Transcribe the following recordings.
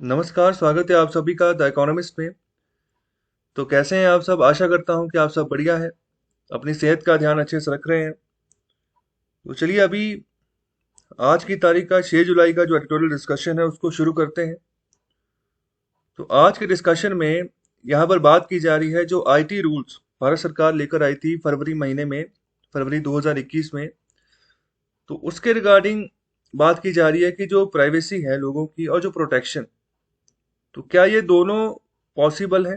नमस्कार, स्वागत है आप सभी का द इकोनॉमिस्ट में। तो कैसे हैं आप सब? आशा करता हूं कि आप सब बढ़िया है, अपनी सेहत का ध्यान अच्छे से रख रहे हैं। तो चलिए अभी आज की तारीख का 6 जुलाई का जो एडिटोरियल डिस्कशन है उसको शुरू करते हैं। तो आज के डिस्कशन में यहाँ पर बात की जा रही है जो आईटी रूल्स भारत सरकार लेकर आई थी फरवरी महीने में, फरवरी 2021 में। तो उसके रिगार्डिंग बात की जा रही है कि जो प्राइवेसी है लोगों की और जो प्रोटेक्शन, तो क्या ये दोनों पॉसिबल है?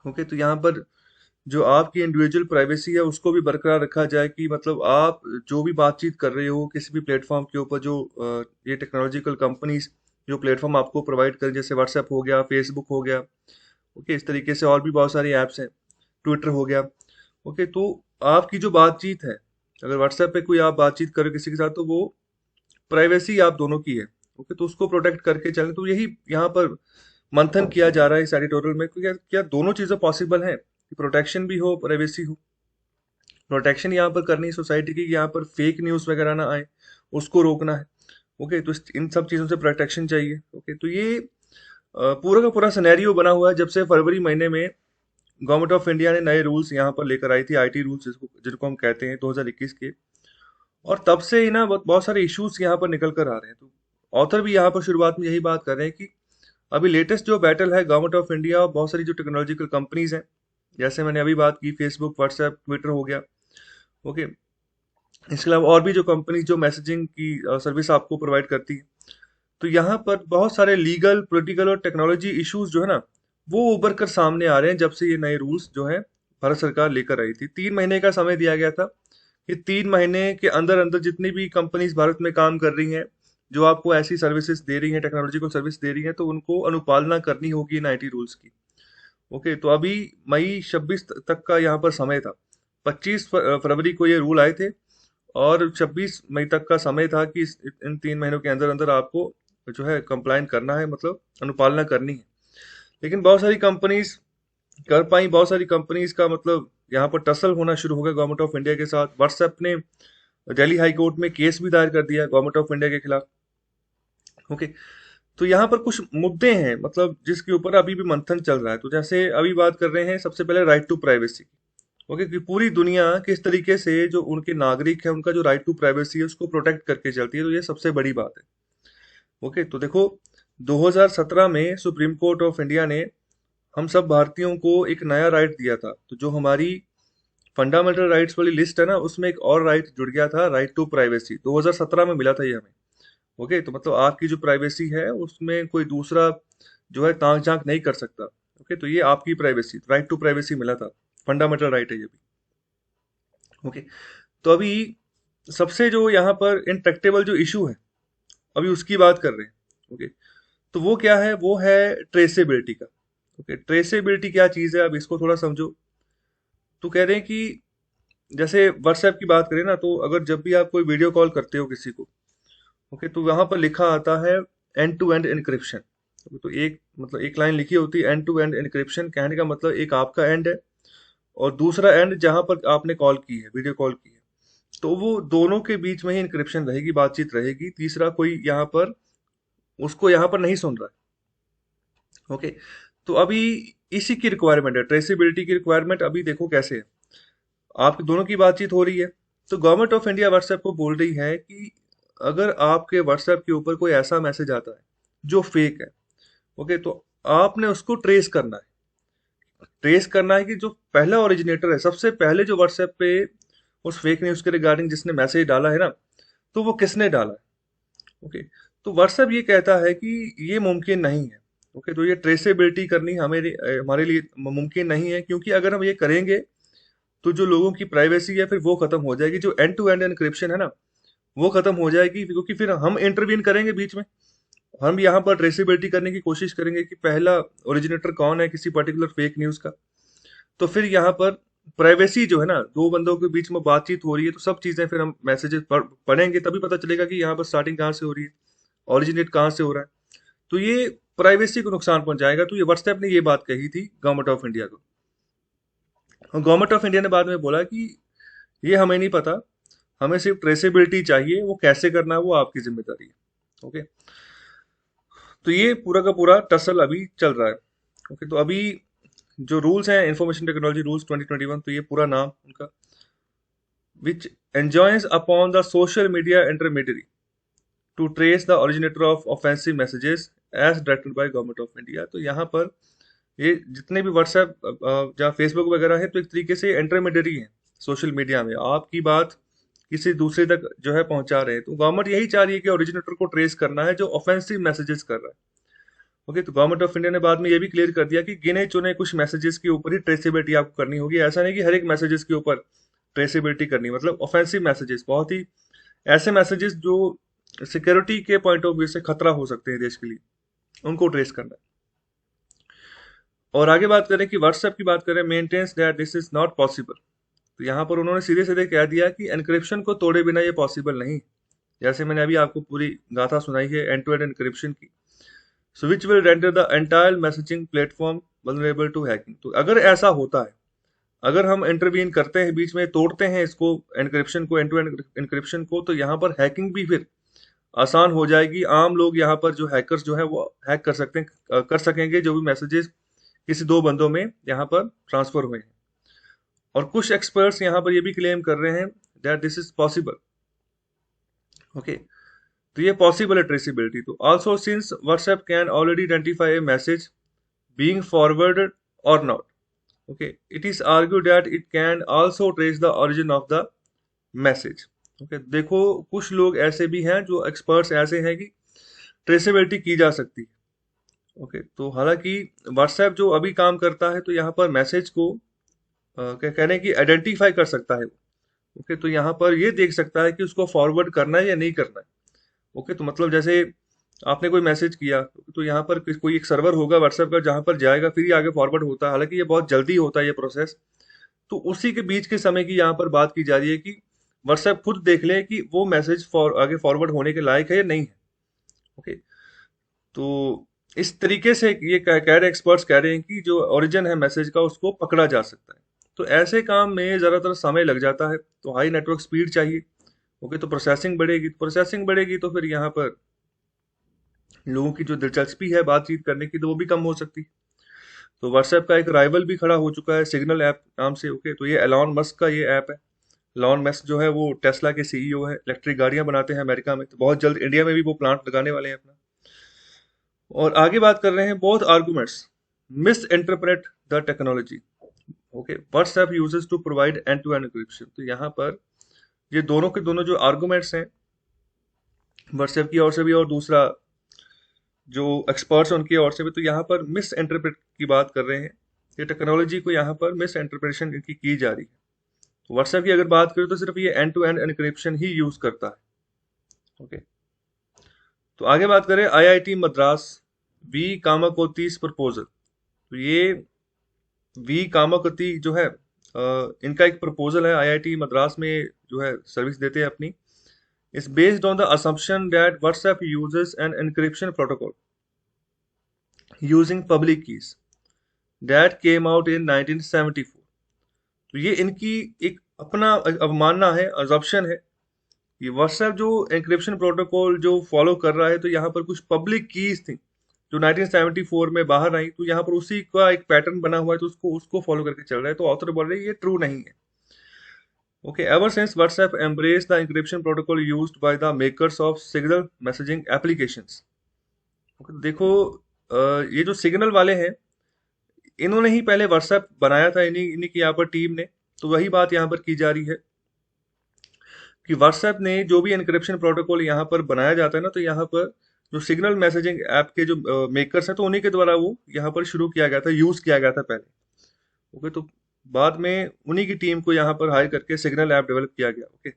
ओके, तो यहाँ पर जो आपकी इंडिविजुअल प्राइवेसी है उसको भी बरकरार रखा जाए कि मतलब आप जो भी बातचीत कर रहे हो किसी भी प्लेटफॉर्म के ऊपर, जो ये टेक्नोलॉजिकल कंपनीज जो प्लेटफॉर्म आपको प्रोवाइड कर, जैसे व्हाट्सएप हो गया, फेसबुक हो गया, ओके, इस तरीके से और भी बहुत सारी ऐप्स हैं, ट्विटर हो गया। ओके, तो आपकी जो बातचीत है, अगर व्हाट्सएप पे कोई आप बातचीत करो किसी के साथ, तो वो प्राइवेसी आप दोनों की है। ओके, तो उसको प्रोटेक्ट करके चलें। तो यही यहाँ पर मंथन किया जा रहा है इस एडिटोरियल में कि क्या क्या दोनों चीजें पॉसिबल हैं कि प्रोटेक्शन भी हो, प्राइवेसी हो। प्रोटेक्शन यहाँ पर करनी है सोसाइटी की, यहाँ पर फेक न्यूज वगैरह ना आए, उसको रोकना है। ओके, तो इन सब चीजों से प्रोटेक्शन चाहिए। ओके, तो ये पूरा का पूरा सिनेरियो बना हुआ है जब से फरवरी महीने में गवर्नमेंट ऑफ इंडिया ने नए रूल्स यहाँ पर लेकर आई थी, आईटी रूल्स जिसको जिनको हम कहते हैं 2021 के। और तब से ही ना बहुत बहुत सारे इश्यूज यहाँ पर निकल कर आ रहे हैं। तो ऑथर भी यहाँ पर शुरुआत में यही बात कर रहे हैं कि अभी लेटेस्ट जो बैटल है गवर्नमेंट ऑफ इंडिया और बहुत सारी जो टेक्नोलॉजिकल कंपनीज हैं, जैसे मैंने अभी बात की फेसबुक, व्हाट्सएप, ट्विटर हो गया। ओके, इसके अलावा और भी जो कंपनी जो मैसेजिंग की सर्विस आपको प्रोवाइड करती है, तो यहाँ पर बहुत सारे लीगल, पॉलिटिकल और टेक्नोलॉजी इश्यूज जो है ना, वो उभर कर सामने आ रहे हैं जब से ये नए रूल्स जो है भारत सरकार लेकर आई थी। 3 महीने का समय दिया गया था कि 3 महीने के अंदर अंदर जितनी भी कंपनीज भारत में काम कर रही हैं, जो आपको ऐसी सर्विसेज दे रही हैं, टेक्नोलॉजिकल सर्विस दे रही हैं, तो उनको अनुपालना करनी होगी इन आईटी रूल्स की। ओके, तो अभी मई 26 तक का यहाँ पर समय था। 25 फरवरी को ये रूल आए थे और 26 मई तक का समय था कि इन 3 महीनों के अंदर अंदर आपको जो है कंप्लाइन करना है, मतलब अनुपालना करनी है। लेकिन बहुत सारी कंपनीज कर पाई, बहुत सारी कंपनीज का मतलब यहाँ पर टसल होना शुरू हो गया गवर्नमेंट ऑफ इंडिया के साथ। व्हाट्सएप ने दिल्ली हाई कोर्ट में केस भी दायर कर दिया गवर्नमेंट ऑफ इंडिया के खिलाफ। ओके, तो यहाँ पर कुछ मुद्दे हैं मतलब जिसके ऊपर अभी भी मंथन चल रहा है। तो जैसे अभी बात कर रहे हैं सबसे पहले राइट टू प्राइवेसी। ओके, कि पूरी दुनिया किस तरीके से जो उनके नागरिक है उनका जो राइट टू प्राइवेसी है उसको प्रोटेक्ट करके चलती है, तो ये सबसे बड़ी बात है। ओके, तो देखो 2017 में सुप्रीम कोर्ट ऑफ इंडिया ने हम सब भारतीयों को एक नया राइट दिया था। तो जो हमारी फंडामेंटल राइट्स वाली लिस्ट है ना, उसमें एक और राइट जुड़ गया था, राइट टू प्राइवेसी। 2017 में मिला था ये हमें। ओके, तो मतलब आपकी जो प्राइवेसी है उसमें कोई दूसरा जो है ताक झांक नहीं कर सकता। ओके, तो ये आपकी प्राइवेसी, राइट टू प्राइवेसी मिला था, फंडामेंटल राइट है ये भी। ओके, तो अभी सबसे जो यहाँ पर इंट्रैक्टेबल जो इशू है, अभी उसकी बात कर रहे हैं। ओके, तो वो क्या है? वो है ट्रेसेबिलिटी का। ओके, ट्रेसेबिलिटी क्या चीज़ है, अब इसको थोड़ा समझो। तो कह रहे हैं कि जैसे व्हाट्सएप की बात करें ना, तो अगर जब भी आप कोई वीडियो कॉल करते हो किसी को, ओके, तो वहां पर लिखा आता है एंड टू एंड एनक्रिप्शन। तो एक मतलब एक लाइन लिखी होती है एंड टू एंड एनक्रिप्शन, कहने का मतलब एक आपका एंड है और दूसरा एंड जहां पर आपने कॉल की है, वीडियो कॉल की है, तो वो दोनों के बीच में ही इंक्रिप्शन रहेगी, बातचीत रहेगी, तीसरा कोई यहाँ पर उसको यहाँ पर नहीं सुन रहा है। ओके, तो अभी इसी की रिक्वायरमेंट है, ट्रेसेबिलिटी की रिक्वायरमेंट। अभी देखो कैसे है, आपकी दोनों की बातचीत हो रही है, तो गवर्नमेंट ऑफ इंडिया व्हाट्सएप को बोल रही है कि अगर आपके व्हाट्सएप के ऊपर कोई ऐसा मैसेज आता है जो फेक है, ओके, तो आपने उसको ट्रेस करना है। ट्रेस करना है कि जो पहला ओरिजिनेटर है, सबसे पहले जो व्हाट्सएप पे उस फेक न्यूज के रिगार्डिंग जिसने मैसेज डाला है ना, तो वो किसने डाला है। ओके, तो व्हाट्सएप ये कहता है कि ये मुमकिन नहीं है। ओके, तो ये ट्रेसेबिलिटी करनी हमारे लिए मुमकिन नहीं है, क्योंकि अगर हम ये करेंगे तो जो लोगों की प्राइवेसी है फिर वो खत्म हो जाएगी, जो एंड टू एंड एनक्रिप्शन है ना, वो खत्म हो जाएगी, क्योंकि फिर हम इंटरवीन करेंगे बीच में। हम यहाँ पर ट्रेसेबिलिटी करने की कोशिश करेंगे कि पहला ओरिजिनेटर कौन है किसी पर्टिकुलर फेक न्यूज का। तो फिर यहाँ पर प्राइवेसी जो है ना, दो बंदों के बीच में बातचीत हो रही है, तो सब चीजें फिर हम मैसेजेस पढ़ेंगे तभी पता चलेगा कि यहाँ पर स्टार्टिंग कहाँ से हो रही है, ओरिजिनेट कहाँ से हो रहा है। तो ये प्राइवेसी को नुकसान पहुंचाएगा। तो ये व्हाट्सएप ने ये बात कही थी गवर्नमेंट ऑफ इंडिया को, और गवर्नमेंट ऑफ इंडिया ने बाद में बोला कि ये हमें नहीं पता, हमें सिर्फ ट्रेसेबिलिटी चाहिए, वो कैसे करना है वो आपकी जिम्मेदारी है। ओके, तो ये पूरा का पूरा टसल अभी चल रहा है। ओके, तो अभी जो रूल्स हैं इंफॉर्मेशन टेक्नोलॉजी रूल्स 2021, तो ये पूरा नाम उनका, विच enjoins upon the social media intermediary to trace the originator of offensive messages as directed by government of India. तो यहाँ पर ये जितने भी व्हाट्सएप जहाँ फेसबुक वगैरह है, तो एक तरीके से इंटरमीडियरी है सोशल मीडिया में, आपकी बात किसी दूसरे तक जो है पहुंचा रहे हैं। तो गवर्नमेंट यही चाह रही है कि ओरिजिनेटर को ट्रेस करना है जो ऑफेंसिव मैसेजेस कर रहा है। ओके, तो गवर्नमेंट ऑफ इंडिया ने बाद में ये भी क्लियर कर दिया कि गिने चुने कुछ मैसेजेस के ऊपर ही ट्रेसेबिलिटी आपको करनी होगी। ऐसा नहीं कि हर एक मैसेजेस के ऊपर ट्रेसेबिलिटी करनी, मतलब ऑफेंसिव मैसेजेस, बहुत ही ऐसे मैसेजेस जो सिक्योरिटी के पॉइंट ऑफ व्यू से खतरा हो सकते हैं देश के लिए, उनको ट्रेस करना है। और आगे बात करें कि व्हाट्सएप की बात करें, maintains that this is not possible. तो यहाँ पर उन्होंने सीधे सीधे कह दिया कि एनक्रिप्शन को तोड़े बिना ये पॉसिबल नहीं। जैसे मैंने अभी आपको पूरी गाथा सुनाई है एंड टू एंड एनक्रिप्शन की, so which will render the entire messaging platform vulnerable to hacking. तो अगर ऐसा होता है, अगर हम इंटरवीन करते हैं बीच में, तोड़ते हैं इसको एनक्रिप्शन को, एंड टू एंड एनक्रिप्शन को, तो यहाँ पर हैकिंग भी फिर आसान हो जाएगी। आम लोग यहाँ पर जो हैकर्स जो है वो हैक कर सकते हैं, कर सकेंगे जो भी मैसेजेस किसी दो बंदों में यहाँ पर ट्रांसफर हुए हैं। और कुछ एक्सपर्ट्स यहाँ पर ये भी क्लेम कर रहे हैं that this is possible. Okay, तो ये पॉसिबल है ट्रेसिबिलिटी। तो also since WhatsApp can already identify a message being forwarded or not, okay, it is argued that it can also trace the origin of the message. Okay, देखो कुछ लोग ऐसे भी हैं जो एक्सपर्ट्स ऐसे हैं कि ट्रेसेबिलिटी की जा सकती है। ओके, तो हालांकि व्हाट्सएप जो अभी काम करता है, तो यहाँ पर मैसेज को क्या कह रहे हैं कि आइडेंटिफाई कर सकता है। ओके, तो यहाँ पर ये देख सकता है कि उसको फॉरवर्ड करना है या नहीं करना है। ओके, तो मतलब जैसे आपने कोई मैसेज किया, तो यहाँ पर कोई एक सर्वर होगा व्हाट्सएप का जहाँ पर जाएगा, फिर ही आगे फॉरवर्ड होता है। हालांकि ये बहुत जल्दी होता है ये प्रोसेस। तो उसी के बीच के समय की यहाँ पर बात की जा रही है कि व्हाट्सएप खुद देख ले कि वो मैसेज आगे फॉरवर्ड होने के लायक है या नहीं है। ओके, तो इस तरीके से ये कह रहे एक्सपर्ट्स कह रहे हैं कि जो ओरिजिन है मैसेज का उसको पकड़ा जा सकता है। तो ऐसे काम में ज़्यादातर समय लग जाता है, तो हाई नेटवर्क स्पीड चाहिए। ओके, तो प्रोसेसिंग बढ़ेगी तो फिर यहाँ पर लोगों की जो दिलचस्पी है बातचीत करने की, तो वो भी कम हो सकती है। तो व्हाट्सएप का एक राइवल भी खड़ा हो चुका है सिग्नल ऐप नाम से। ओके, तो ये एलॉन मस्क का ये ऐप है। एलॉन मस्क जो है वो टेस्ला के सीईओ है, इलेक्ट्रिक गाड़ियां बनाते हैं अमेरिका में, तो बहुत जल्द इंडिया में भी वो प्लांट लगाने वाले हैं अपना। और आगे बात कर रहे हैं, both arguments misinterpret the technology. Okay, WhatsApp uses to provide end to end encryption. तो यहाँ पर ये दोनों के दोनों जो आर्गुमेंट्स हैं व्हाट्सएप की ओर से भी और दूसरा जो एक्सपर्ट्स हैं उनकी ओर से भी, तो यहाँ पर मिस इंटरप्रेट की बात कर रहे हैं। ये टेक्नोलॉजी को यहाँ पर मिस इंटरप्रिटेशन इनकी की जा रही है। तो व्हाट्सएप की अगर बात करें तो सिर्फ ये एंड टू एंड एनक्रिप्शन ही यूज करता है। ओके, तो आगे बात करें IIT Madras V Kamakoti's proposal. तो ये वी कामाकोती जो है इनका एक प्रपोजल है, आईआईटी मद्रास में जो है सर्विस देते हैं अपनी, is based on the assumption that WhatsApp uses an encryption protocol using public keys that came out in 1974। तो ये इनकी एक अपना अवमानना है, अजम्पशन है कि व्हाट्सएप जो एंक्रिप्शन प्रोटोकॉल जो फॉलो कर रहा है, तो यहाँ पर कुछ पब्लिक कीज थी जो 1974 में बाहर आई, तो यहाँ पर उसी का एक पैटर्न बना हुआ है, तो उसको उसको फॉलो करके चल रहा है। तो ऑथर बोल रहे हैं ये ट्रू नहीं है। Okay, ever since WhatsApp embraced the encryption protocol used by the makers of signal messaging applications। Okay, देखो ये जो सिग्नल वाले हैं, इन्होंने ही पहले WhatsApp बनाया था, इन्हीं इन्हीं की यहाँ पर टीम ने। तो वही बात यहाँ पर की जा रही है कि WhatsApp ने जो भी एनक्रिप्शन प्रोटोकॉल यहाँ पर बनाया जाता है ना, तो यहाँ पर जो सिग्नल मैसेजिंग ऐप के जो मेकर्स हैं, तो उन्हीं के द्वारा वो यहाँ पर शुरू किया गया था, यूज किया गया था पहले। ओके, तो बाद में उन्हीं की टीम को यहाँ पर हायर करके सिग्नल ऐप डेवलप किया गया। ओके,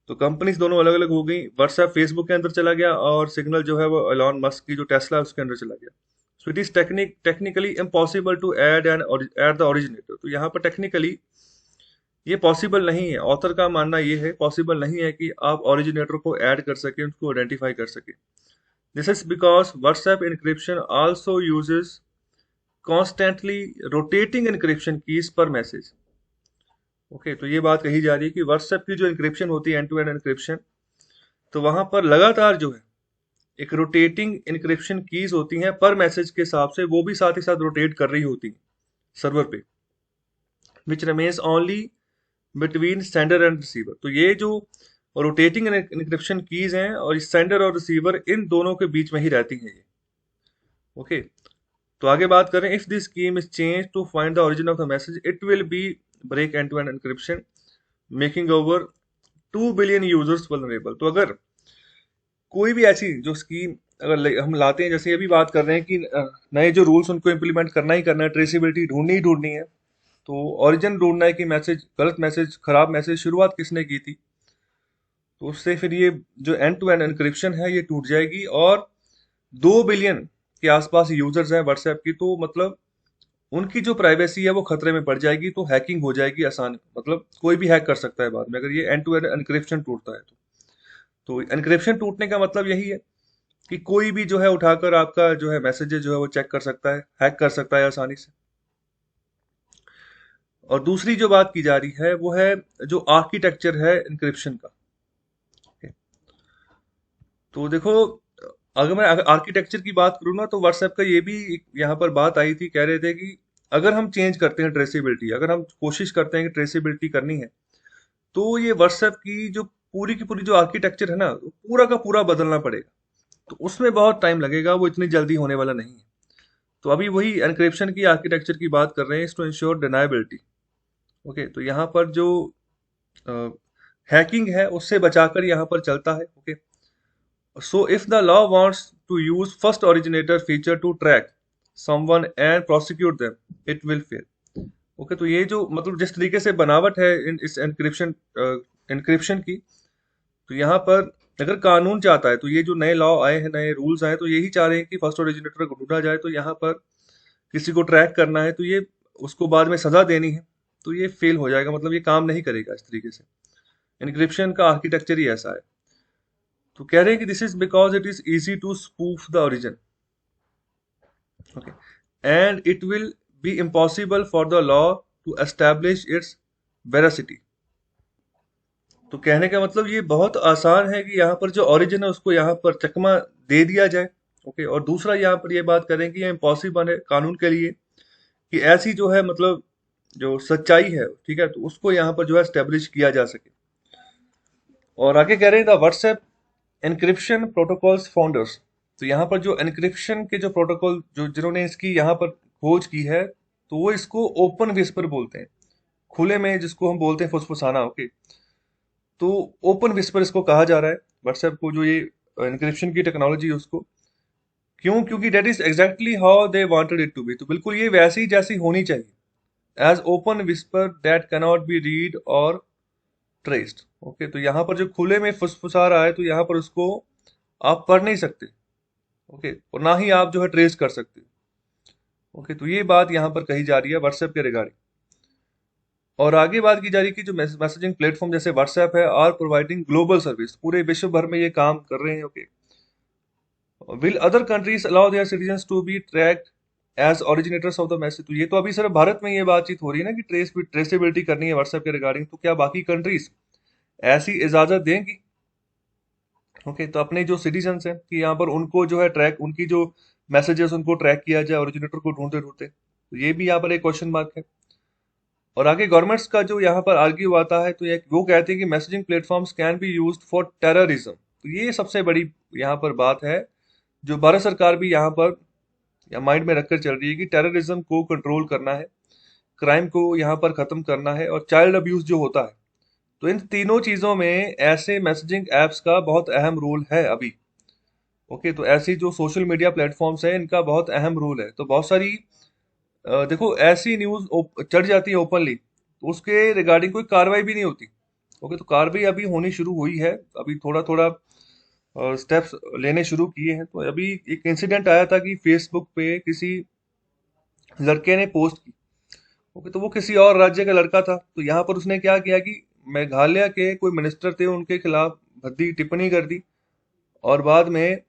तो कंपनीज दोनों अलग अलग हो गई। व्हाट्सएप फेसबुक के अंदर चला गया और सिग्नल जो है वो एलॉन मस्क की जो टेस्ला है उसके अंदर चला गया। So it is technically impossible to add the originator. तो यहाँ पर टेक्निकली ये पॉसिबल नहीं है। ऑथर का मानना ये है पॉसिबल नहीं है कि आप ओरिजिनेटर को ऐड कर सके, उसको आइडेंटिफाई कर सके। This is because WhatsApp encryption also uses constantly rotating encryption keys पर मैसेज। ओके, तो ये बात कही जा रही है कि व्हाट्सएप की जो इनक्रिप्शन होती है एंड टू एंड इनक्रिप्शन, तो वहां पर लगातार जो है एक रोटेटिंग इनक्रिप्शन कीज होती हैं पर मैसेज के हिसाब से, वो भी साथ ही साथ रोटेट कर रही होती हैं सर्वर पे, which remains only between sender and receiver. तो ये जो रोटेटिंग इनक्रिप्शन कीज हैं और सेंडर और रिसीवर इन दोनों के बीच में ही रहती हैं ये। ओके, तो आगे बात करें, if this scheme is change to find the origin of the message it will be break end to end encryption making over 2 billion users vulnerable. तो अगर कोई भी ऐसी जो स्कीम अगर हम लाते हैं, जैसे अभी बात कर रहे हैं कि नए जो रूल्स उनको इम्प्लीमेंट करना ही करना है, ट्रेसिबिलिटी ढूंढनी ही ढूंढनी है, तो ओरिजिन ढूंढना है कि मैसेज, गलत मैसेज, खराब मैसेज शुरुआत किसने की थी, तो उससे फिर ये जो एंड टू एंड एनक्रिप्शन है ये टूट जाएगी। और 2 बिलियन के आसपास यूजर्स हैं व्हाट्सएप की, तो मतलब उनकी जो प्राइवेसी है वो खतरे में पड़ जाएगी, तो हैकिंग हो जाएगी आसान, मतलब कोई भी हैक कर सकता है बाद में अगर ये एंड टू एंड एनक्रिप्शन टूटता है तो एनक्रिप्शन टूटने का मतलब यही है कि कोई भी जो है उठाकर आपका जो है मैसेजेस जो है वो चेक कर सकता है, हैक कर सकता है आसानी से। और दूसरी जो बात की जा रही है वो है जो आर्किटेक्चर है एनक्रिप्शन का। तो देखो, अगर मैं आर्किटेक्चर की बात करूँ ना, तो व्हाट्सएप का ये भी यहाँ पर बात आई थी, कह रहे थे कि अगर हम चेंज करते हैं ट्रेसेबिलिटी, अगर हम कोशिश करते हैं कि ट्रेसेबिलिटी करनी है, तो ये व्हाट्सएप की पूरी जो आर्किटेक्चर है ना, पूरा का पूरा बदलना पड़ेगा। तो उसमें बहुत टाइम लगेगा, वो इतनी जल्दी होने वाला नहीं है। तो अभी वही एनक्रिप्शन की आर्किटेक्चर की बात कर रहे हैं, टू इंश्योर डिनायबिलिटी। ओके, तो यहाँ पर जो हैकिंग है उससे बचाकर यहाँ पर चलता है। Okay, so if the law wants to use first originator feature to track someone and prosecute them, it will fail. Okay, तो ये जो मतलब जिस तरीके से बनावट है इस एनक्रिप्शन की, तो यहाँ पर अगर कानून चाहता है, तो ये जो नए लॉ आए हैं, नए रूल्स आए, तो यही चाह रहे हैं कि फर्स्ट ओरिजिनेटर को ढूंढा जाए। तो यहाँ पर किसी को ट्रैक करना है, तो ये उसको बाद में सजा देनी है, तो ये फेल हो जाएगा, मतलब ये काम नहीं करेगा इस तरीके से। एनक्रिप्शन का आर्किटेक्चर ही ऐसा है। तो कह रहे हैं कि this is because it is easy to spoof the origin, okay, and it will be impossible for the law to establish its veracity. तो कहने का मतलब ये बहुत आसान है कि यहाँ पर जो ओरिजिन है उसको यहाँ पर चकमा दे दिया जाए। ओके, और दूसरा यहाँ पर ये बात करें कि ये इम्पॉसिबल है कानून के लिए कि ऐसी जो है मतलब जो सच्चाई है, ठीक है, तो उसको यहाँ पर जो है एस्टेब्लिश किया जा सके। और आगे कह रहे हैं the WhatsApp encryption protocols founders. तो यहाँ पर जो एनक्रिप्शन के जो प्रोटोकॉल जो जिन्होंने इसकी यहाँ पर खोज की है, तो वो इसको ओपन विस्पर बोलते हैं, खुले में जिसको हम बोलते हैं फुसफुसाना। ओके, तो ओपन विस्पर इसको कहा जा रहा है व्हाट्सएप को, जो ये एनक्रिप्शन की टेक्नोलॉजी है उसको। क्यों? क्योंकि that is exactly how they wanted it to be. तो बिल्कुल ये वैसी जैसी होनी चाहिए, as Open Whisper that cannot be read और ट्रेस्ड। ओके, तो यहाँ पर जो खुले में फुसफुसा रहा है, तो यहाँ पर उसको आप पढ़ नहीं सकते। ओके, और ना ही आप जो है ट्रेस कर सकते। ओके, तो ये बात यहाँ पर कही जा रही है व्हाट्सएप के रिगार्डिंग। और आगे बात की जा रही है कि जो मैसेजिंग प्लेटफॉर्म जैसे व्हाट्सएप है आर प्रोवाइडिंग ग्लोबल सर्विस, पूरे विश्व भर में ये काम कर रहे हैं। Okay, will other countries allow their citizens to be tracked as originators of the message. तो ये तो अभी सिर्फ भारत में ये बातचीत हो रही है ना कि ट्रेसेबिलिटी करनी है व्हाट्सएप के रिगार्डिंग, तो क्या बाकी कंट्रीज ऐसी इजाजत देंगी? ओके, तो अपने जो सिटीजन्स हैं कि यहाँ पर उनको जो है ट्रैक, उनकी जो मैसेजेस उनको ट्रैक किया जाए ओरिजिनेटर को ढूंढते ढूंढते, तो ये भी यहाँ पर एक क्वेश्चन मार्क है। और आगे गवर्नमेंट्स का जो यहाँ पर आर्ग्यू आता है, तो ये वो कहते हैं कि messaging platforms can be used for terrorism. तो ये सबसे बड़ी यहाँ पर बात है जो भारत सरकार भी यहाँ पर या माइंड में रखकर चल रही है कि टेररिज्म को कंट्रोल करना है, क्राइम को यहाँ पर खत्म करना है, और चाइल्ड अब्यूज जो होता है। तो इन तीनों चीजों में ऐसे मैसेजिंग एप्स का बहुत अहम रोल है अभी। ओके, तो ऐसी जो सोशल मीडिया प्लेटफॉर्म्स है इनका बहुत अहम रोल है। तो बहुत सारी देखो ऐसी न्यूज चढ़ जाती है ओपनली, तो उसके रिगार्डिंग कोई कार्रवाई भी नहीं होती। ओके, तो कार्रवाई अभी होनी शुरू हुई है, अभी थोड़ा थोड़ा स्टेप्स लेने शुरू किए हैं। तो अभी एक इंसिडेंट आया था कि फेसबुक पे किसी लड़के ने पोस्ट की। ओके, तो वो किसी और राज्य का लड़का था, तो यहाँ पर उसने क्या किया कि मेघालय के कोई मिनिस्टर थे उनके खिलाफ भद्दी टिप्पणी कर दी, और बाद में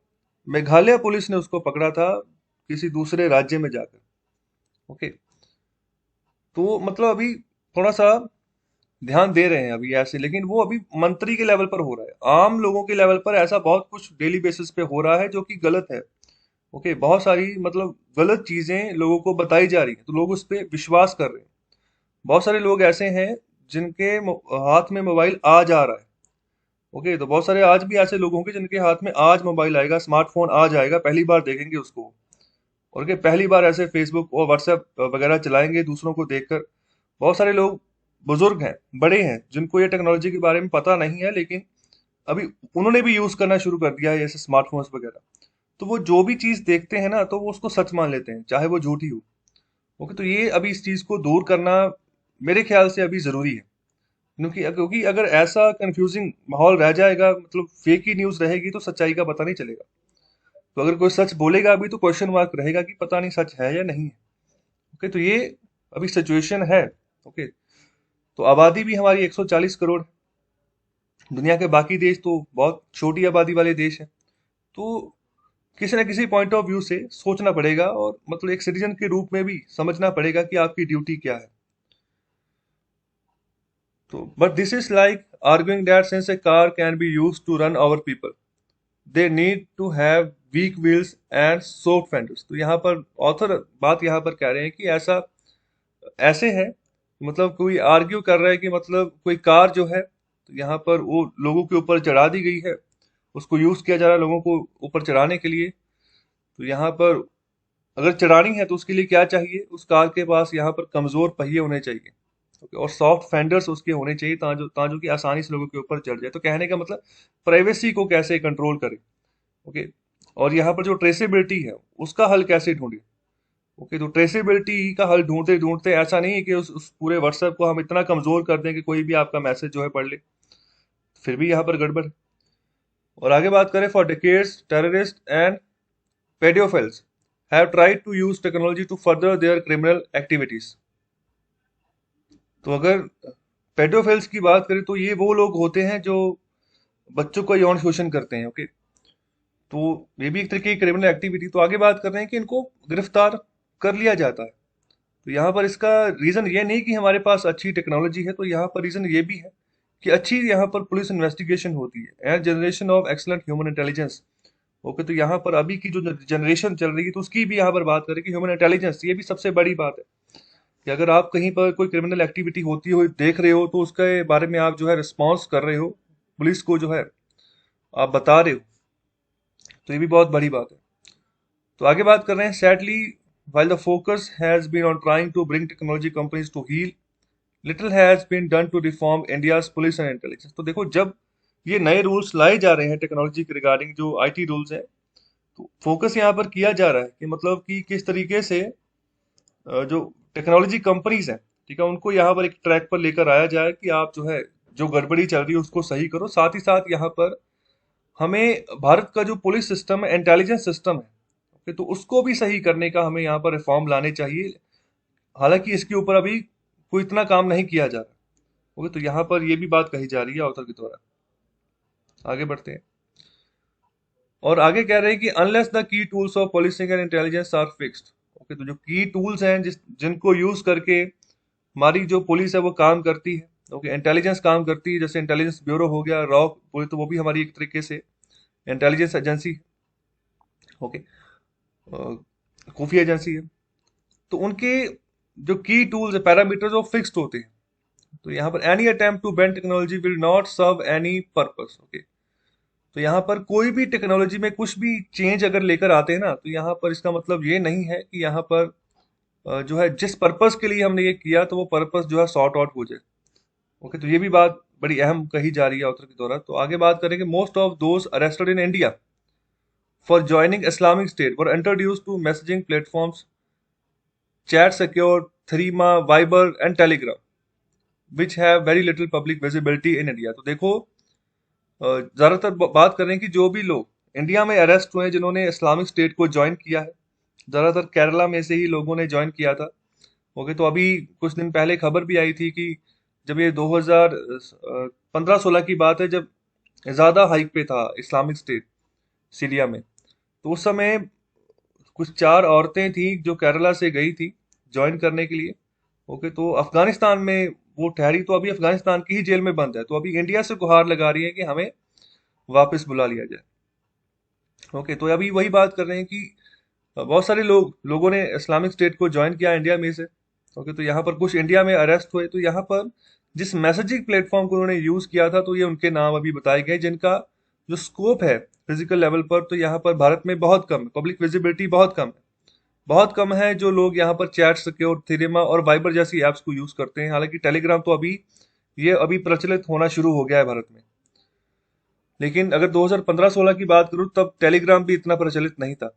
मेघालय पुलिस ने उसको पकड़ा था किसी दूसरे राज्य में जाकर। ओके, तो मतलब अभी थोड़ा सा ध्यान दे रहे हैं अभी ऐसे, लेकिन वो अभी मंत्री के लेवल पर हो रहा है। आम लोगों के लेवल पर ऐसा बहुत कुछ डेली बेसिस पे हो रहा है जो कि गलत है। ओके, बहुत सारी मतलब गलत चीजें लोगों को बताई जा रही हैं, तो लोग उस पे विश्वास कर रहे हैं। बहुत सारे लोग ऐसे हैं जिनके हाथ में मोबाइल आज आ रहा है। ओके, तो बहुत सारे आज भी ऐसे लोग होंगे जिनके हाथ में आज मोबाइल आएगा, स्मार्टफोन आ जाएगा, पहली बार देखेंगे उसको। और के पहली बार ऐसे फेसबुक और व्हाट्सएप वगैरह चलाएंगे दूसरों को देखकर। बहुत सारे लोग बुजुर्ग हैं, बड़े हैं, जिनको ये टेक्नोलॉजी के बारे में पता नहीं है, लेकिन अभी उन्होंने भी यूज करना शुरू कर दिया है जैसे स्मार्टफोन्स वगैरह। तो वो जो भी चीज देखते हैं ना, तो वो उसको सच मान लेते हैं, चाहे वो झूठी हो। ओके, तो ये अभी इस चीज को दूर करना मेरे ख्याल से अभी जरूरी है। क्योंकि क्योंकि अगर ऐसा कंफ्यूजिंग माहौल रह जाएगा, मतलब फेक ही न्यूज रहेगी, तो सच्चाई का पता नहीं चलेगा। तो अगर कोई सच बोलेगा अभी, तो क्वेश्चन मार्क रहेगा कि पता नहीं सच है या नहीं है। ओके, तो ये अभी सिचुएशन है। ओके, तो आबादी भी हमारी 140 करोड़। दुनिया के बाकी देश तो बहुत छोटी आबादी वाले देश हैं। तो किसी न किसी पॉइंट ऑफ व्यू से सोचना पड़ेगा, और मतलब एक सिटीजन के रूप में भी समझना पड़ेगा कि आपकी ड्यूटी क्या है। तो but this is like arguing that since a car can be used to run over people, they need to have weak wheels and soft fenders. तो यहाँ पर ऑथर बात यहाँ पर कह रहे हैं कि ऐसा ऐसे है, मतलब कोई आर्ग्यू कर रहा है कि मतलब कोई कार जो है, तो यहाँ पर वो लोगों के ऊपर चढ़ा दी गई है, उसको यूज किया जा रहा है लोगों को ऊपर चढ़ाने के लिए। तो यहाँ पर अगर चढ़ानी है तो उसके लिए क्या चाहिए, उस कार के पास यहाँ पर कमजोर पहिए होने चाहिए। ओके, और सॉफ्ट फेंडर्स उसके होने चाहिए, ताजो कि आसानी से लोगों के ऊपर चढ़ जाए। तो कहने का मतलब प्राइवेसी को कैसे कंट्रोल करें। ओके, और यहाँ पर जो ट्रेसेबिलिटी है उसका हल कैसे ढूंढे। ओके, तो ट्रेसेबिलिटी का हल ढूंढते ढूंढते ऐसा नहीं है कि उस पूरे व्हाट्सएप को हम इतना कमजोर कर दें कि कोई भी आपका मैसेज जो है पढ़ ले, फिर भी यहाँ पर गड़बड़ है। और आगे बात करें, for decades terrorist and paedophiles have tried to use technology to further their criminal activities. तो अगर पेडोफाइल्स की बात करें, तो ये वो लोग होते हैं जो बच्चों का यौन शोषण करते हैं। ओके, तो ये भी एक तरीके की क्रिमिनल एक्टिविटी। तो आगे बात कर रहे हैं कि इनको गिरफ्तार कर लिया जाता है। तो यहाँ पर इसका रीजन ये नहीं कि हमारे पास अच्छी टेक्नोलॉजी है, तो यहाँ पर रीजन ये भी है कि अच्छी यहाँ पर पुलिस इन्वेस्टिगेशन होती है and generation of excellent human intelligence. Okay, तो यहाँ पर अभी की जो जनरेशन चल रही है, तो उसकी भी यहाँ पर बात करें कि ह्यूमन इंटेलिजेंस, ये भी सबसे बड़ी बात है कि अगर आप कहीं पर कोई क्रिमिनल एक्टिविटी होती हो देख रहे हो, तो उसके बारे में आप जो है रिस्पॉन्स कर रहे हो, पुलिस को जो है आप बता रहे हो, तो ये भी बहुत बड़ी बात है। तो आगे बात कर रहे हैं, sadly while the focus has been on trying to bring technology companies to heel, little has been done to reform India's police and intelligence। तो देखो, जब ये नए रूल्स लाए जा रहे हैं टेक्नोलॉजी के रिगार्डिंग, जो आईटी रूल्स हैं, तो फोकस यहाँ पर किया जा रहा है कि मतलब कि किस तरीके से जो टेक्नोलॉजी कंपनीज हैं, ठीक है, उनको यहाँ पर एक ट्रैक पर लेकर आया जाए कि आप जो है जो गड़बड़ी चल रही है उसको सही करो। साथ ही साथ यहाँ पर हमें भारत का जो पुलिस सिस्टम है, इंटेलिजेंस सिस्टम है, ओके, तो उसको भी सही करने का हमें यहाँ पर रिफॉर्म लाने चाहिए। हालांकि इसके ऊपर अभी कोई इतना काम नहीं किया जा रहा। ओके, तो यहाँ पर ये भी बात कही जा रही है ऑथर के द्वारा। आगे बढ़ते हैं, और आगे कह रहे हैं कि unless the key tools of policing and intelligence are fixed. Okay, तो जो की टूल्स हैं जिनको यूज करके हमारी जो पुलिस है वो काम करती है, ओके, इंटेलिजेंस काम करती है, जैसे इंटेलिजेंस ब्यूरो हो गया, रॉ पुलिस, तो वो भी हमारी एक तरीके से इंटेलिजेंस एजेंसी। ओके, खुफिया एजेंसी है। तो उनके जो की टूल्स है, पैरामीटर्स, वो फिक्स्ड होते हैं। तो यहाँ पर any attempt to bend technology will not serve any purpose. Okay, तो यहाँ पर कोई भी टेक्नोलॉजी में कुछ भी चेंज अगर लेकर आते हैं ना, तो यहाँ पर इसका मतलब ये नहीं है कि यहाँ पर जो है जिस पर्पस के लिए हमने ये किया, तो वो पर्पस जो है सॉर्ट आउट हो जाए। ओके, तो ये भी बात बड़ी अहम कही जा रही है ऑथर के द्वारा। तो आगे बात करेंगे, most of those arrested in India for joining Islamic State were introduced to messaging platforms, ChatSecure, Threema, Viber and Telegram, which have very little public visibility in India. तो देखो, ज्यादातर बात कर रहे हैं कि जो भी लोग इंडिया में अरेस्ट हुए हैं जिन्होंने इस्लामिक स्टेट को ज्वाइन किया है, ज्यादातर केरला में से ही लोगों ने ज्वाइन किया था। ओके, तो अभी कुछ दिन पहले खबर भी आई थी कि जब ये 2015-16 की बात है, जब ज्यादा हाइक पे था इस्लामिक स्टेट सीरिया में, तो उस समय कुछ 4 औरतें थी जो केरला से गई थी ज्वाइन करने के लिए। ओके, तो अफगानिस्तान में वो ठहरी तो अभी अफगानिस्तान की ही जेल में बंद है, तो अभी इंडिया से गुहार लगा रही है कि हमें वापस बुला लिया जाए। ओके, तो अभी वही बात कर रहे हैं कि बहुत सारे लोगों ने इस्लामिक स्टेट को ज्वाइन किया इंडिया में से। ओके, तो यहाँ पर कुछ इंडिया में अरेस्ट हुए, तो यहाँ पर जिस मैसेजिंग प्लेटफॉर्म को उन्होंने यूज किया था, तो ये उनके नाम अभी बताए गए जिनका जो स्कोप है फिजिकल लेवल पर, तो यहाँ पर भारत में बहुत कम है, पब्लिक विजिबिलिटी बहुत कम है। बहुत कम है जो लोग यहाँ पर चैट सिक्योर, थेरेमा और वाइबर जैसी ऐप्स को यूज करते हैं। हालांकि टेलीग्राम तो अभी प्रचलित होना शुरू हो गया है भारत में, लेकिन अगर 2015-16 की बात करूं तब टेलीग्राम भी इतना प्रचलित नहीं था।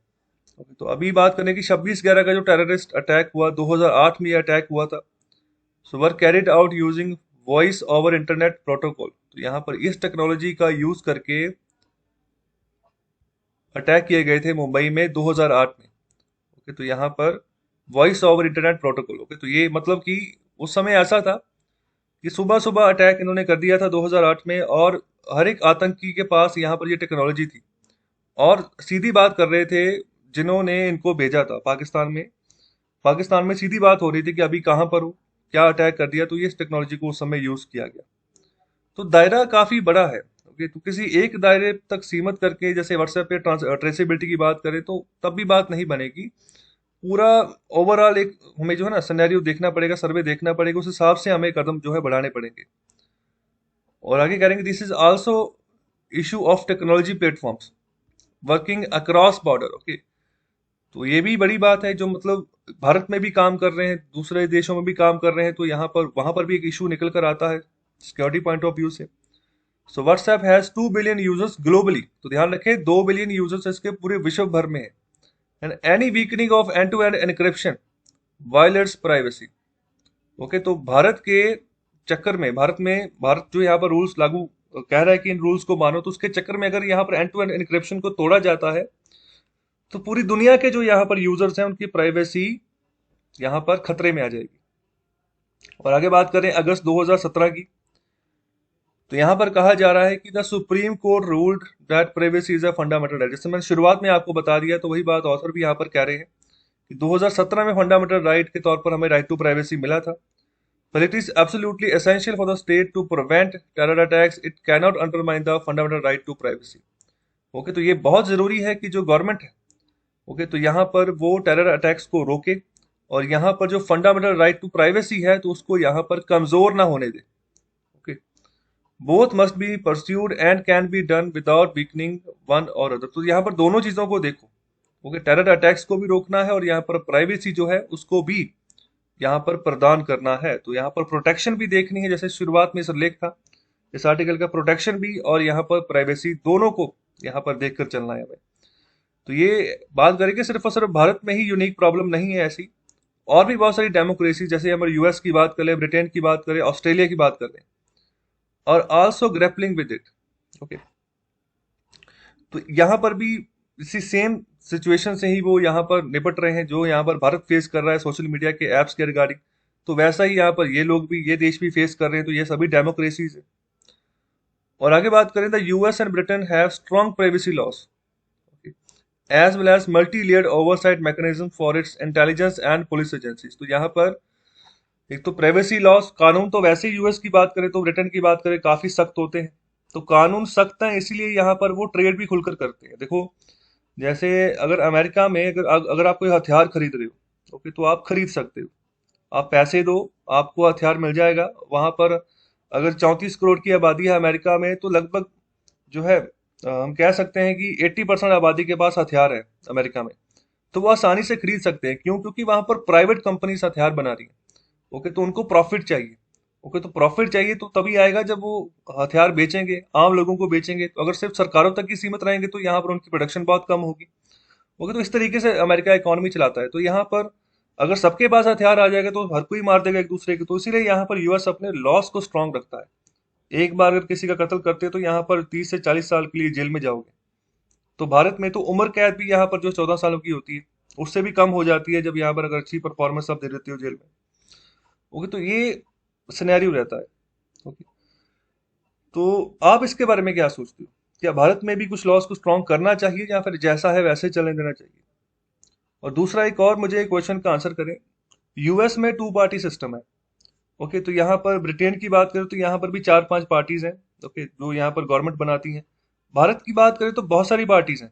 तो अभी बात करें कि 26/11 का जो टेररिस्ट अटैक हुआ, 2008 में ये अटैक हुआ था। So were carried out using voice over internet protocol. तो यहाँ पर इस टेक्नोलॉजी का यूज करके अटैक किए गए थे मुंबई में 2008 में। ओके, तो यहाँ पर voice over internet protocol. Okay, तो ये मतलब कि उस समय ऐसा था कि सुबह सुबह अटैक इन्होंने कर दिया था 2008 में, और हर एक आतंकी के पास यहाँ पर ये टेक्नोलॉजी थी, और सीधी बात कर रहे थे जिन्होंने इनको भेजा था पाकिस्तान में सीधी बात हो रही थी कि अभी कहाँ पर हो, क्या अटैक कर दिया। तो ये इस टेक्नोलॉजी को उस समय यूज किया गया। तो दायरा काफी बड़ा है। ओके, तो किसी एक दायरे तक सीमित करके जैसे व्हाट्सएप पे ट्रेसेबिलिटी की बात करें तो तब भी बात नहीं बनेगी। पूरा ओवरऑल एक हमें जो है ना सिनेरियो देखना पड़ेगा, सर्वे देखना पड़ेगा, उस हिसाब से हमें कदम जो है बढ़ाने पड़ेंगे। और आगे करेंगे, this is also issue of technology platforms working across border. Okay, तो ये भी बड़ी बात है, जो मतलब भारत में भी काम कर रहे हैं, दूसरे देशों में भी काम कर रहे हैं, तो यहाँ पर वहां पर भी एक इशू निकल कर आता है सिक्योरिटी पॉइंट ऑफ व्यू से। So WhatsApp has 2 billion users globally. तो ध्यान रखें 2 बिलियन यूजर्स इसके पूरे विश्व भर में है। And any weakening of end to end encryption violates privacy. Okay, तो भारत के चक्कर में भारत जो यहाँ पर रूल्स लागू कह रहा है कि इन रूल्स को मानो, तो उसके चक्कर में अगर यहाँ पर एंड टू एंड एनक्रिप्शन को तोड़ा जाता है तो पूरी दुनिया के जो यहाँ पर यूजर्स हैं उनकी प्राइवेसी यहाँ पर खतरे में आ जाएगी। और आगे बात करें अगस्त 2017 की, तो यहां पर कहा जा रहा है कि the supreme court ruled that privacy is a fundamental right. जैसे मैंने शुरुआत में आपको बता दिया, तो वही बात ऑथर भी यहां पर कह रहे हैं कि 2017 में फंडामेंटल राइट के तौर पर हमें राइट टू प्राइवेसी मिला था। पर it is absolutely essential for the state to prevent terror attacks, it cannot undermine the fundamental right to privacy. Okay, तो ये बहुत जरूरी है कि जो गवर्नमेंट है, ओके, तो यहाँ पर वो टेरर अटैक्स को रोके, और यहाँ पर जो फंडामेंटल राइट टू प्राइवेसी है तो उसको यहाँ पर कमजोर ना होने दे। Okay, both must be pursued and can be done without weakening one or other. तो यहाँ पर दोनों चीजों को देखो। ओके, टेरर अटैक्स को भी रोकना है और यहाँ पर प्राइवेसी जो है उसको भी यहाँ पर प्रदान करना है। तो यहाँ पर प्रोटेक्शन भी देखनी है, जैसे शुरुआत में इस लेख था, इस आर्टिकल का प्रोटेक्शन भी और यहाँ पर प्राइवेसी दोनों को यहाँ पर देखकर चलना है हमें। तो ये बात करेंगे सिर्फ और सिर्फ भारत में ही यूनिक प्रॉब्लम नहीं है ऐसी, और भी बहुत सारी डेमोक्रेसी, जैसे हमारे यूएस की बात करें, ब्रिटेन की बात करें, ऑस्ट्रेलिया की बात करें, और also grappling with it. Okay, तो यहाँ पर भी इसी सेम सिचुएशन से ही वो यहाँ पर निपट रहे हैं जो यहाँ पर भारत फेस कर रहा है सोशल मीडिया के ऐप्स के रिगार्डिंग। तो वैसा ही यहाँ पर ये देश भी फेस कर रहे हैं। तो ये सभी डेमोक्रेसीज है। और आगे बात करें, the US and Britain have strong privacy laws as well as multi layered oversight mechanism for its intelligence and police agencies. तो यहाँ पर एक तो प्राइवेसी लॉस कानून, तो वैसे यूएस की बात करें तो ब्रिटेन की बात करें काफी सख्त होते हैं। तो कानून सख्त हैं, इसीलिए यहाँ पर वो ट्रेड भी खुलकर करते हैं। देखो, जैसे अगर अमेरिका में अगर आप कोई हथियार खरीद रहे हो, ओके, तो आप खरीद सकते हो, आप पैसे दो, आपको हथियार मिल जाएगा। वहां पर अगर 34 करोड़ की आबादी है अमेरिका में, तो लगभग जो है हम कह सकते हैं कि 80% आबादी के पास हथियार है अमेरिका में। तो वो आसानी से खरीद सकते हैं। क्यों? क्योंकि वहां पर प्राइवेट कंपनीज हथियार बना रही है। ओके, तो उनको प्रॉफिट चाहिए। ओके, तो प्रॉफिट चाहिए तो तभी आएगा जब वो हथियार बेचेंगे, आम लोगों को बेचेंगे। तो अगर सिर्फ सरकारों तक ही सीमित रहेंगे तो यहाँ पर उनकी प्रोडक्शन बहुत कम होगी। ओके, तो इस तरीके से अमेरिका इकोनॉमी चलाता है। तो यहाँ पर अगर सबके पास हथियार आ जाएगा तो हर कोई मार देगा एक दूसरे को। तो इसीलिए यहाँ पर यूएस अपने लॉस को स्ट्रांग रखता है। एक बार अगर किसी का कत्ल करते हैं तो यहाँ पर 30 से 40 साल के लिए जेल में जाओगे। तो भारत में तो उम्र कैद भी यहाँ पर जो 14 सालों की होती है उससे भी कम हो जाती है, जब यहाँ पर अगर अच्छी परफॉर्मेंस आप दे देते हो जेल में। ओके, तो ये सिनेरियो रहता है। ओके, तो आप इसके बारे में क्या सोचते हो? क्या भारत में भी कुछ लॉस को स्ट्रांग करना चाहिए या फिर जैसा है वैसे चलने देना चाहिए? और दूसरा एक और मुझे क्वेश्चन का आंसर करें। यूएस में टू पार्टी सिस्टम है, ओके, तो यहाँ पर ब्रिटेन की बात करें तो यहाँ पर भी 4-5 पार्टीज हैं, ओके, जो यहाँ पर गवर्नमेंट बनाती हैं। भारत की बात करें तो बहुत सारी पार्टीज हैं।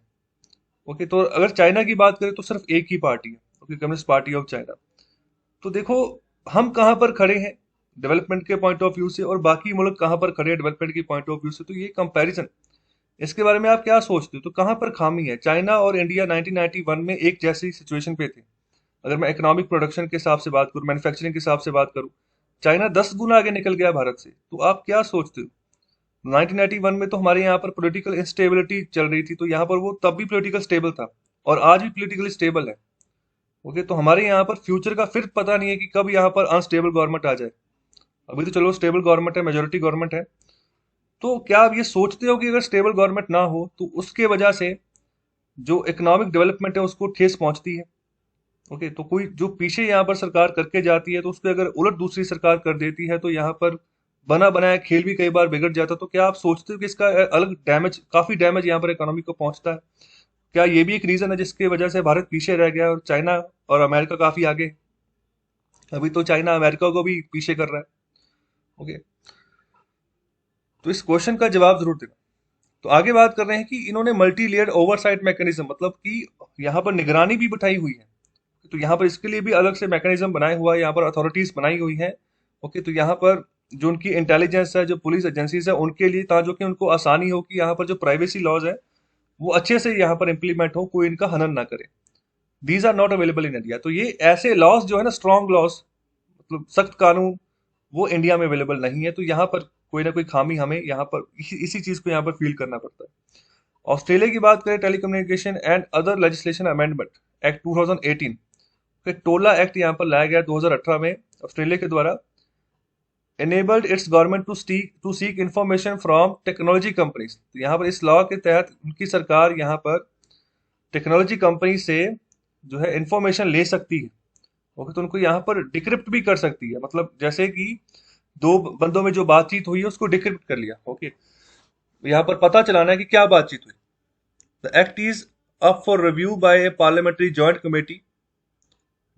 ओके, तो अगर चाइना की बात करें तो सिर्फ एक ही पार्टी है, okay, communist party of China. तो देखो हम कहाँ पर खड़े हैं डेवलपमेंट के पॉइंट ऑफ व्यू से, और बाकी मुल्क कहाँ पर खड़े हैं डेवलपमेंट के पॉइंट ऑफ व्यू से, तो ये कंपैरिजन, इसके बारे में आप क्या सोचते हो? तो कहाँ पर खामी है? चाइना और इंडिया 1991 में एक जैसी सिचुएशन पे थे। अगर मैं इकोनॉमिक प्रोडक्शन के हिसाब से बात करूं, मैन्युफैक्चरिंग के हिसाब से बात करूं, चाइना 10 गुना आगे निकल गया भारत से। तो आप क्या सोचते हो? 1991 में तो हमारे यहाँ पर पॉलिटिकल इंस्टेबिलिटी चल रही थी, तो यहाँ पर वो तब भी पॉलिटिकल स्टेबल था और आज भी पॉलिटिकली स्टेबल है। ओके, तो हमारे यहाँ पर फ्यूचर का फिर पता नहीं है कि कब यहाँ पर अनस्टेबल गवर्नमेंट आ जाए। अभी तो चलो स्टेबल गवर्नमेंट है, मेजोरिटी गवर्नमेंट है। तो क्या आप ये सोचते हो कि अगर स्टेबल गवर्नमेंट ना हो तो उसके वजह से जो इकोनॉमिक डेवलपमेंट है उसको ठेस पहुंचती है? ओके, तो कोई जो पीछे यहाँ पर सरकार करके जाती है तो उसके अगर उलट दूसरी सरकार कर देती है तो यहाँ पर बना बनाया खेल भी कई बार बिगड़ जाता है। तो क्या आप सोचते हो कि इसका अलग डैमेज, काफी डैमेज यहाँ पर इकोनॉमी को पहुंचता है? क्या ये भी एक रीजन है जिसकी वजह से भारत पीछे रह गया और चाइना और अमेरिका काफी आगे है? अभी तो चाइना अमेरिका को भी पीछे कर रहा है। ओके, तो इस क्वेश्चन का जवाब जरूर देना। तो आगे बात कर रहे हैं कि इन्होंने मल्टी लेयर्ड ओवरसाइट मैकेनिज्म, मतलब कि यहाँ पर निगरानी भी बिठाई हुई है। तो यहाँ पर इसके लिए भी अलग से मैकेनिज्म बनाया हुआ है, यहाँ पर अथॉरिटीज बनाई हुई है। ओके, तो यहाँ पर जो उनकी इंटेलिजेंस है, जो पुलिस एजेंसीज है, उनके लिए ताकि जो कि उनको आसानी हो कि यहाँ पर जो प्राइवेसी लॉज है वो अच्छे से यहाँ पर इंप्लीमेंट हो, कोई इनका हनन ना करे। These are not available in India. तो ये ऐसे लॉस जो है ना, स्ट्रॉन्ग लॉस, मतलब सख्त कानून, वो इंडिया में अवेलेबल नहीं है। तो यहाँ पर कोई ना कोई खामी हमें यहाँ पर इसी चीज को यहाँ पर फील करना पड़ता है। ऑस्ट्रेलिया की बात करें, telecommunication and other legislation amendment act 2018, फिर टोला एक्ट यहाँ पर लाया गया 2018 में ऑस्ट्रेलिया के द्वारा। enabled its government to seek information from technology companies। तो यहाँ पर इस लॉ के तहत उनकी सरकार यहाँ पर टेक्नोलॉजी कंपनी से जो है इंफॉर्मेशन ले सकती है। ओके, तो उनको यहाँ पर डिक्रिप्ट भी कर सकती है, मतलब जैसे कि दो बंदों में जो बातचीत हुई है उसको डिक्रिप्ट कर लिया। ओके, यहाँ पर पता चलाना है कि क्या बातचीत हुई। The act is up for review by a parliamentary joint committee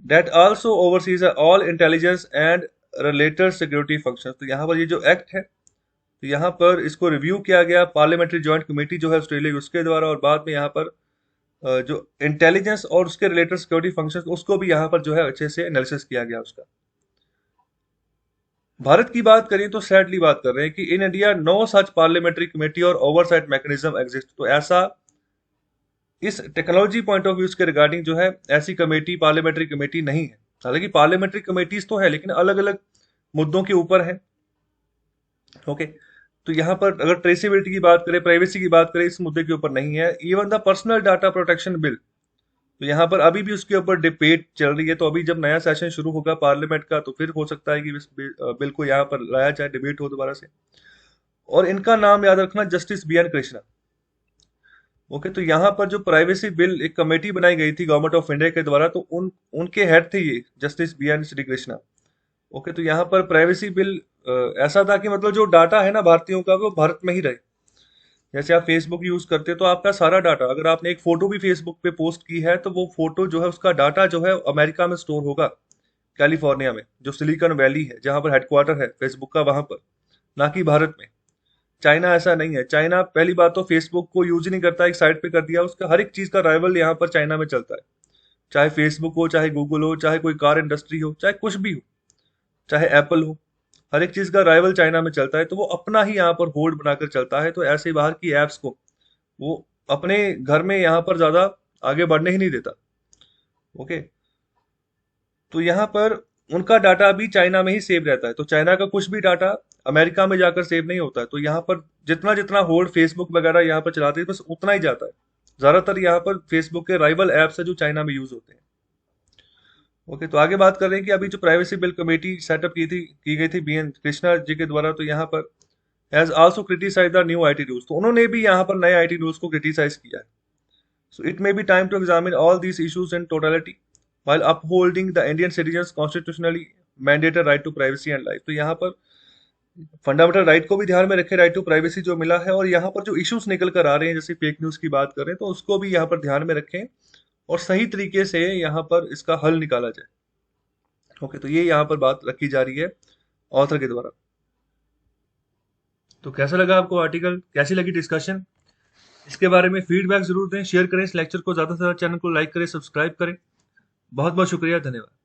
that also oversees all intelligence and related security functions. तो यहाँ पर ये जो एक्ट है, तो यहाँ पर इसको रिव्यू किया गया पार्लियामेंट्री जॉइंट कमेटी जो है ऑस्ट्रेलिया की, उसके द्वारा, और बाद में यहाँ पर जो इंटेलिजेंस और उसके रिलेटेड सिक्योरिटी फंक्शंस, उसको भी यहाँ पर जो है अच्छे से एनालिसिस किया गया उसका। भारत की बात करें तो सैडली बात कर रहे हैं कि in India no such parliamentary committee और ओवरसाइट मैकेनिज्म एग्जिस्ट। तो ऐसा इस टेक्नोलॉजी पॉइंट ऑफ व्यू के रिगार्डिंग जो है ऐसी कमेटी, पार्लियामेंट्री कमेटी नहीं है। हालांकि पार्लियामेंट्री कमेटीज तो है लेकिन अलग अलग मुद्दों के ऊपर है। ओके, तो यहाँ पर अगर ट्रेसेबिलिटी की बात करें, प्राइवेसी की बात करें, इस मुद्दे के ऊपर नहीं है। Even the personal data protection bill, तो यहाँ पर अभी भी उसके ऊपर डिबेट चल रही है। तो अभी जब नया सेशन शुरू होगा पार्लियामेंट का तो फिर हो सकता है कि इस बिल को यहाँ पर लाया जाए, डिबेट हो दोबारा से। और इनका नाम याद रखना, justice B N Krishna. Okay, तो यहाँ पर जो प्राइवेसी बिल एक कमेटी बनाई गई थी गवर्नमेंट ऑफ इंडिया के द्वारा, तो उनके हेड थे ये justice B N Srikrishna. Okay, तो यहाँ पर प्राइवेसी बिल ऐसा था कि मतलब जो डाटा है ना भारतीयों का, वो भारत में ही रहे। जैसे आप फेसबुक यूज करते हो तो आपका सारा डाटा, अगर आपने एक फोटो भी फेसबुक पे पोस्ट की है तो वो फोटो जो है उसका डाटा जो है अमेरिका में स्टोर होगा, कैलिफोर्निया में, जो सिलिकॉन वैली है जहां पर हेडक्वार्टर है फेसबुक का, वहां पर, ना कि भारत में। चाइना ऐसा नहीं है। चाइना पहली बात तो फेसबुक को यूज ही नहीं करता, एक साइड पे कर दिया, उसका हर एक चीज का राइवल यहाँ पर चाइना में चलता है। चाहे फेसबुक हो, चाहे गूगल हो, चाहे कोई कार इंडस्ट्री हो, चाहे कुछ भी हो, चाहे एप्पल हो, हर एक चीज का राइवल चाइना में चलता है। तो वो अपना ही यहाँ पर होल्ड बनाकर चलता है। तो ऐसे बाहर की एप्स को वो अपने घर में यहाँ पर ज्यादा आगे बढ़ने ही नहीं देता। ओके, तो यहाँ पर उनका डाटा भी चाइना में ही सेव रहता है। तो चाइना का कुछ भी डाटा अमेरिका में जाकर सेव नहीं होता है। तो यहाँ पर जितना जितना होल्ड फेसबुक वगैरह यहाँ पर चलाते हैं बस उतना ही जाता है। ज्यादातर यहाँ पर फेसबुक के राइवल एप्स है जो चाइना में यूज होते हैं। ओके, तो आगे बात कर रहे हैं कि अभी जो प्राइवेसी बिल कमेटी सेटअप की गई थी बी एन कृष्णा जी के द्वारा, तो यहाँ पर has also criticise the new IT rules. तो उन्होंने भी यहाँ पर नए आईटी रूल्स को क्रिटिसाइज किया है। So it may be time to examine all these issues in totality while upholding the Indian citizens constitutionally mandated right to privacy and life। तो यहाँ पर फंडामेंटल राइट को भी ध्यान में रखे, राइट टू प्राइवेसी जो मिला है, और यहाँ पर जो इश्यूज निकल कर आ रहे हैं जैसे फेक न्यूज की बात करें तो उसको भी यहाँ पर ध्यान में रखें और सही तरीके से यहाँ पर इसका हल निकाला जाए। ओके, तो ये यहाँ पर बात रखी जा रही है ऑथर के द्वारा। तो कैसा लगा आपको आर्टिकल, कैसी लगी डिस्कशन, इसके बारे में फीडबैक जरूर दें, शेयर करें इस लेक्चर को, ज्यादा से ज्यादा चैनल को लाइक करें, सब्सक्राइब करें। बहुत बहुत शुक्रिया, धन्यवाद।